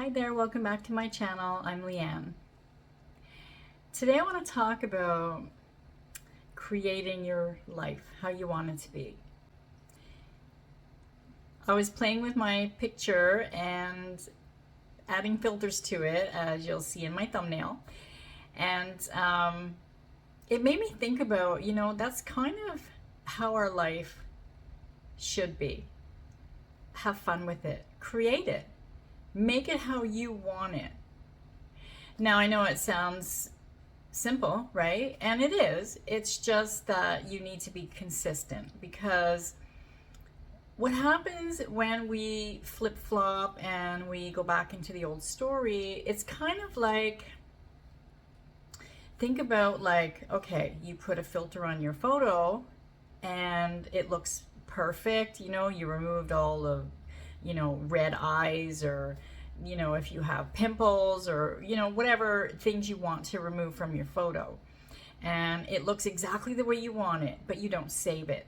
Hi there, welcome back to my channel. I'm Leanne. Today I want to talk about creating your life, how you want it to be. I was playing with my picture and adding filters to it, as you'll see in my thumbnail. And it made me think about, that's kind of how our life should be. Have fun with it. Create it. Make it how you want it. Now, I know it sounds simple, right? And it is. It's just that you need to be consistent, because what happens when we flip-flop and we go back into the old story, it's kind of like, think about like, okay, you put a filter on your photo and it looks perfect. You removed all of red eyes, or if you have pimples, or whatever things you want to remove from your photo, and it looks exactly the way you want it, but you don't save it.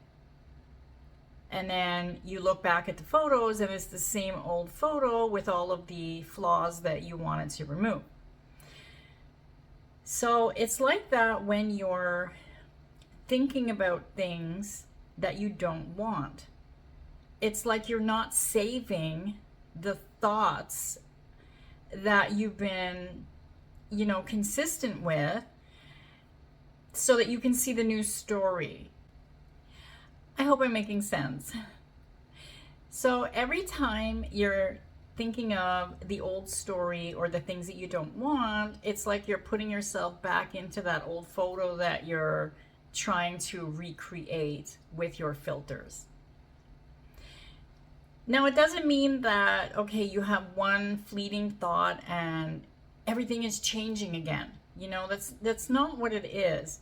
And then you look back at the photos and it's the same old photo with all of the flaws that you wanted to remove. So it's like that when you're thinking about things that you don't want. It's like you're not saving the thoughts that you've been, consistent with, so that you can see the new story. I hope I'm making sense. So every time you're thinking of the old story or the things that you don't want, it's like you're putting yourself back into that old photo that you're trying to recreate with your filters. Now, it doesn't mean that, okay, you have one fleeting thought and everything is changing again. That's not what it is.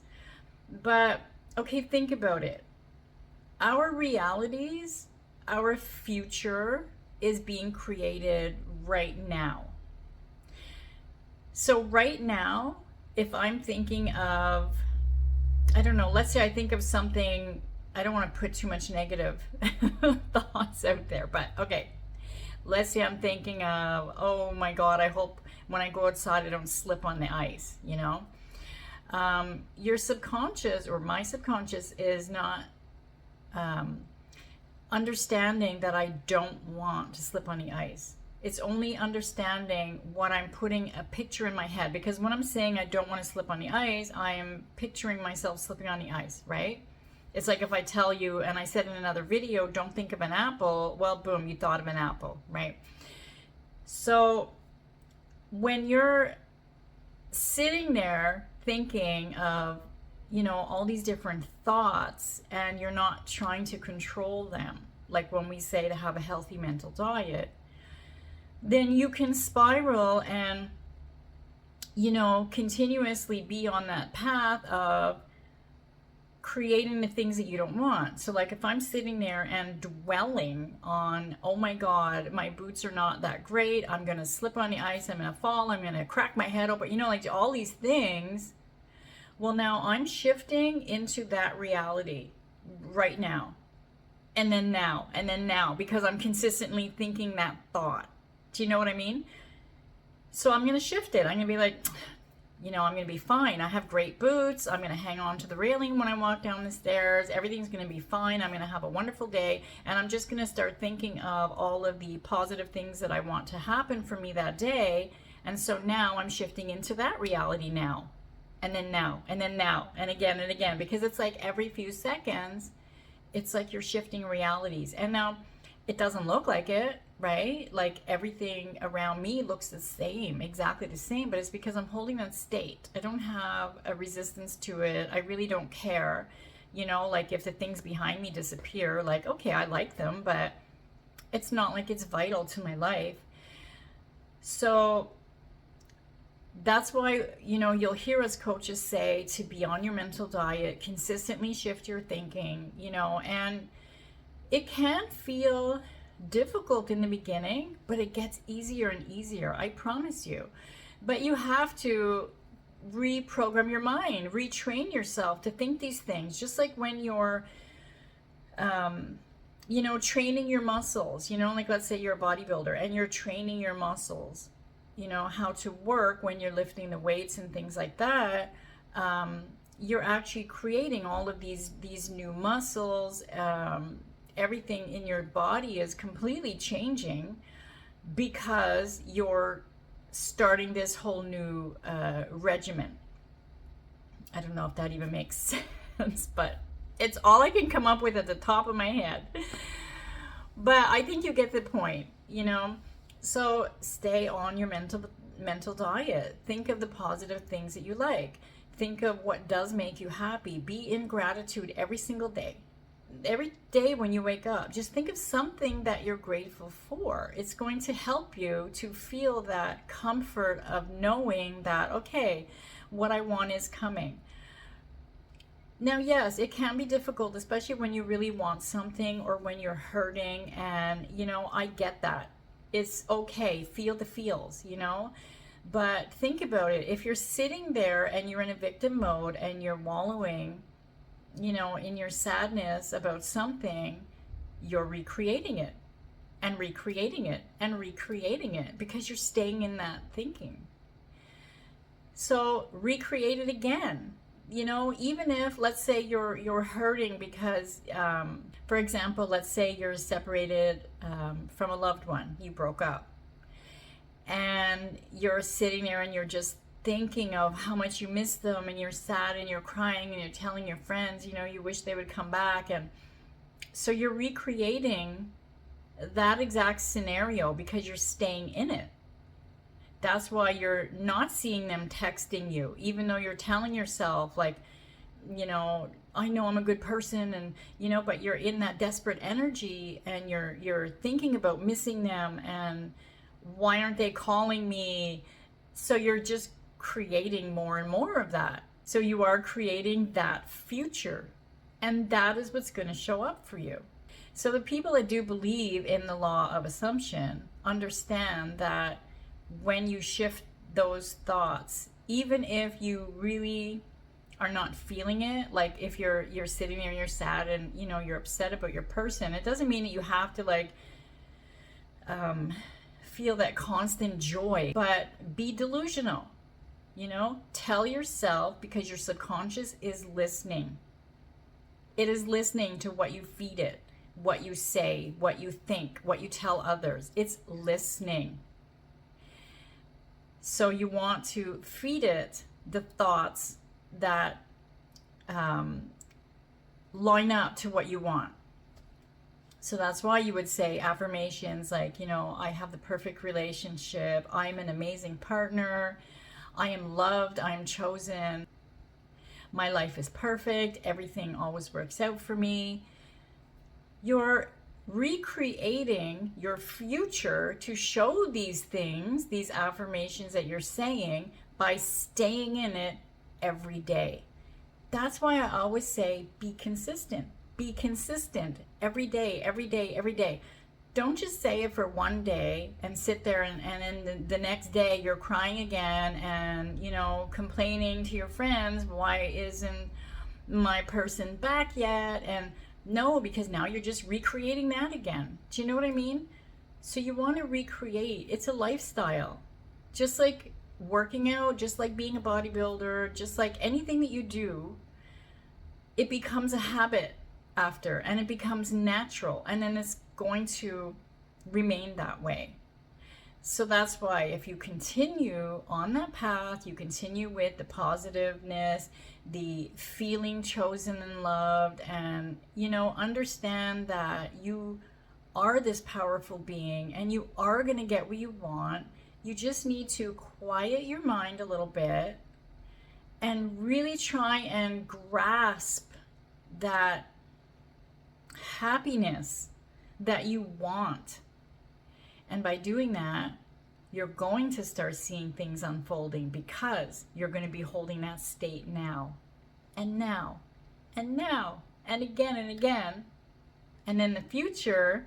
But, okay, think about it. Our realities, our future is being created right now. So right now, if I'm thinking of, I don't know, let's say I think of something, I don't want to put too much negative thoughts out there, but okay. Let's say I'm thinking of, oh my God, I hope when I go outside I don't slip on the ice, Your subconscious, or my subconscious, is not understanding that I don't want to slip on the ice. It's only understanding what I'm putting a picture in my head, because when I'm saying I don't want to slip on the ice, I am picturing myself slipping on the ice, right? It's like if I tell you, and I said in another video, don't think of an apple, well, boom, you thought of an apple, right? So when you're sitting there thinking of, all these different thoughts, and you're not trying to control them, like when we say to have a healthy mental diet, then you can spiral and, continuously be on that path of creating the things that you don't want. So like if I'm sitting there and dwelling on, oh my God, my boots are not that great, I'm gonna slip on the ice, I'm gonna fall, I'm gonna crack my head open, like all these things, well, now I'm shifting into that reality right now, and then now, and then now, because I'm consistently thinking that thought. Do you know what I mean? So I'm gonna shift it. I'm gonna be like, I'm going to be fine. I have great boots. I'm going to hang on to the railing when I walk down the stairs. Everything's going to be fine. I'm going to have a wonderful day. And I'm just going to start thinking of all of the positive things that I want to happen for me that day. And so now I'm shifting into that reality now. And then now, and then now, and again, because it's like every few seconds, it's like you're shifting realities. And now it doesn't look like it, right? Like everything around me looks the same, exactly the same, but it's because I'm holding that state. I don't have a resistance to it. I really don't care. Like if the things behind me disappear, like, okay, I like them, but it's not like it's vital to my life. So that's why, you'll hear us coaches say to be on your mental diet, consistently shift your thinking, and it can feel difficult in the beginning, but it gets easier and easier, I promise you. But you have to reprogram your mind, retrain yourself to think these things, just like when you're training your muscles, like let's say you're a bodybuilder and you're training your muscles. you know, how to work when you're lifting the weights and things like that, you're actually creating all of these new muscles. Everything in your body is completely changing because you're starting this whole new regimen. I don't know if that even makes sense, but it's all I can come up with at the top of my head. But I think you get the point, you know. So stay on your mental diet. Think of the positive things that you like. Think of what does make you happy. Be in gratitude every single day. Every day when you wake up, just think of something that you're grateful for. It's going to help you to feel that comfort of knowing that, okay, what I want is coming. Now, yes, it can be difficult, especially when you really want something or when you're hurting. And, you know, I get that. It's okay. Feel the feels, you know. But think about it. If you're sitting there and you're in a victim mode and you're wallowing, you know, in your sadness about something, you're recreating it and recreating it and recreating it because you're staying in that thinking. So recreate it again. You know, even if, let's say you're hurting because, for example, let's say you're separated from a loved one, you broke up, and you're sitting there and you're just thinking of how much you miss them, and you're sad and you're crying and you're telling your friends, you know, you wish they would come back. And so you're recreating that exact scenario because you're staying in it. That's why you're not seeing them texting you, even though you're telling yourself, like, you know, I know I'm a good person, and, you know, but you're in that desperate energy and you're thinking about missing them and why aren't they calling me? So you're just creating more and more of that. So you are creating that future, and that is what's going to show up for you. So the people that do believe in the law of assumption understand that when you shift those thoughts, even if you really are not feeling it, like if you're sitting there and you're sad and, you know, you're upset about your person, it doesn't mean that you have to, like, feel that constant joy, but be delusional. You know, tell yourself, because your subconscious is listening. It is listening to what you feed it, what you say, what you think, what you tell others. It's listening. So you want to feed it the thoughts that line up to what you want. So that's why you would say affirmations like, you know, I have the perfect relationship, I'm an amazing partner, I am loved, I am chosen, my life is perfect, everything always works out for me. You're recreating your future to show these things, these affirmations that you're saying, by staying in it every day. That's why I always say be consistent. Be consistent every day, every day, every day. Don't just say it for one day and sit there and then the next day you're crying again and, you know, complaining to your friends, why isn't my person back yet? And no, because now you're just recreating that again. Do you know what I mean? So you want to recreate. It's a lifestyle. Just like working out, just like being a bodybuilder, just like anything that you do, it becomes a habit after, and it becomes natural, and then it's going to remain that way. So that's why if you continue on that path, you continue with the positiveness, the feeling chosen and loved, and, you know, understand that you are this powerful being and you are going to get what you want. You just need to quiet your mind a little bit and really try and grasp that happiness that you want. And by doing that, you're going to start seeing things unfolding because you're going to be holding that state now and now and now and again and again. And then the future,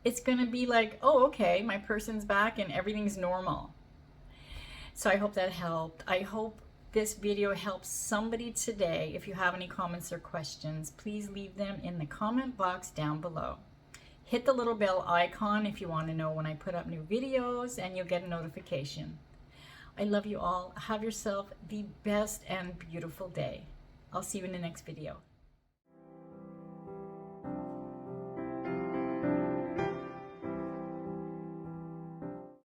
it's going to be like, oh, okay, my person's back and everything's normal. So I hope that helped. I hope this video helps somebody today. If you have any comments or questions, please leave them in the comment box down below. Hit the little bell icon if you want to know when I put up new videos, and you'll get a notification. I love you all. Have yourself the best and beautiful day. I'll see you in the next video.